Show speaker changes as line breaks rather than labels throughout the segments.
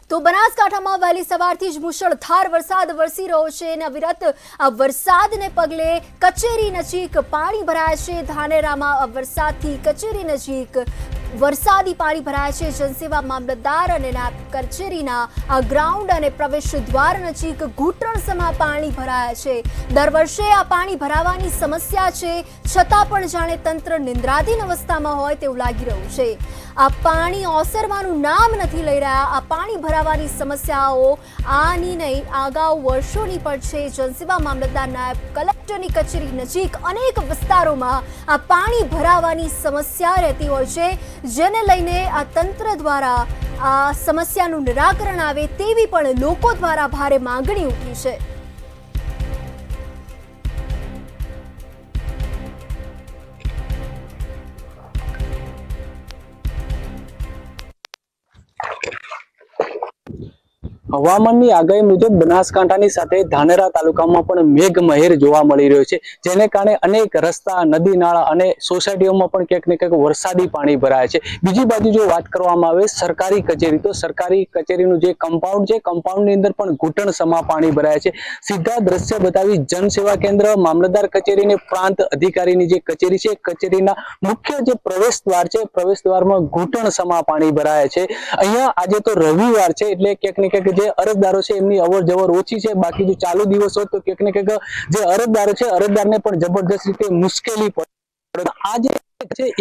તો બનાસકાંઠામાં વહેલી સવારથી જ મુશળધાર વરસાદ વરસી રહ્યો છે અને અવિરત વરસાદને પગલે કચેરી નજીક પાણી ભરાયા છે। ધાનેરામાં વરસાદથી કચેરી નજીક વરસાદી પાણી ભરાયા છે। જનસેવા મામલતદાર અને નાયબ કચેરીના ગ્રાઉન્ડ અને પ્રવેશ દ્વાર નજીક ઘૂંટણસમા પાણી ભરાયા છે। દર વર્ષે આ પાણી ભરાવાની સમસ્યા છે, છતાં પણ જાણે તંત્ર નિંદ્રાધીન અવસ્થામાં હોય તેવું લાગી રહ્યું છે। આ પાણી ઓસરવાનું નામ નથી લઈ રહ્યા। આ પાણી ભરાવાની સમસ્યાઓ આની નહીં, અગાઉ વર્ષોની પણ છે। જનસેવા મામલતદાર નાયબ કલેક્ટરની કચેરી નજીક અનેક વિસ્તારોમાં આ પાણી ભરાવાની સમસ્યા રહેતી હોય છે, જેને લઈને આ તંત્ર દ્વારા આ સમસ્યાનું નિરાકરણ આવે તેવી પણ લોકો દ્વારા ભારે માંગણી ઉઠી છે।
હવામાનની આગાહી મુજબ બનાસકાંઠાની સાથે ધાનેરા તાલુકામાં પણ મેઘમહેર જોવા મળી રહ્યો છે, જેને કારણે અનેક રસ્તા, નદી નાળા અને સોસાયટીઓમાં પણ ક્યાંક ને ક્યાંક વરસાદી પાણી ભરાય છે। બીજી બાજુ જો વાત કરવામાં આવે સરકારી કચેરી, તો સરકારી કચેરીનું જે કમ્પાઉન્ડ છે, કમ્પાઉન્ડની અંદર પણ ઘૂંટણસમા પાણી ભરાય છે। સીધા દ્રશ્ય બતાવી જનસેવા કેન્દ્ર, મામલતદાર કચેરી અને પ્રાંત અધિકારીની જે કચેરી છે, કચેરીના મુખ્ય જે પ્રવેશ દ્વાર છે, પ્રવેશ દ્વારમાં ઘૂંટણસમા પાણી ભરાય છે। અહીંયા આજે તો રવિવાર છે, એટલે ક્યાંક ને ક્યાંક જે અરજદારો છે એમની અવર જવર ઓછી છે। બાકી જો ચાલુ દિવસ હોત તો ક્યાંક ને ક્યાંક જે અરજદારો છે, અરજદારને પણ જબરદસ્ત રીતે મુશ્કેલી પડે। આજે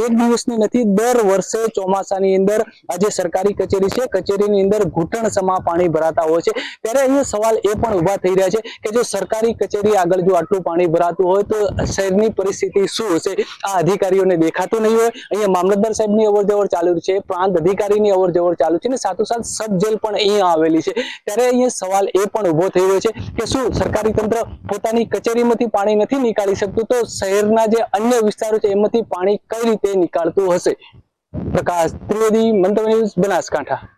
એક દિવસની નથી, દર વર્ષે ચોમાસાની અંદર આજે સરકારી કચેરી છે, કચેરીની અંદર ઘૂંટણસમા પાણી ભરાતા હોય છે। ત્યારે અહીંયા સવાલ એ પણ ઉભા થઈ રહ્યા છે કે જો સરકારી કચેરી આગળ જો આટલું પાણી ભરાતું હોય તો શહેરની પરિસ્થિતિ શું હશે? આ અધિકારીઓને દેખાતું નહીં હોય। અહીંયા મામલતદાર સાહેબની અવર જવર ચાલુ છે, પ્રાંત અધિકારીની અવર જવર ચાલુ છે અને સાથોસાથ સબ જેલ પણ અહીંયા આવેલી છે। ત્યારે અહીંયા સવાલ એ પણ ઉભો થઈ રહ્યો છે કે શું સરકારી તંત્ર પોતાની કચેરીમાંથી પાણી નથી નીકાળી શકતું, તો શહેરના જે અન્ય વિસ્તારો છે એમાંથી પાણી કઈ રીતે નીકાળતું હશે? પ્રકાશ ત્રિવેદી, મંતવ્ય ન્યૂઝ, બનાસકાંઠા।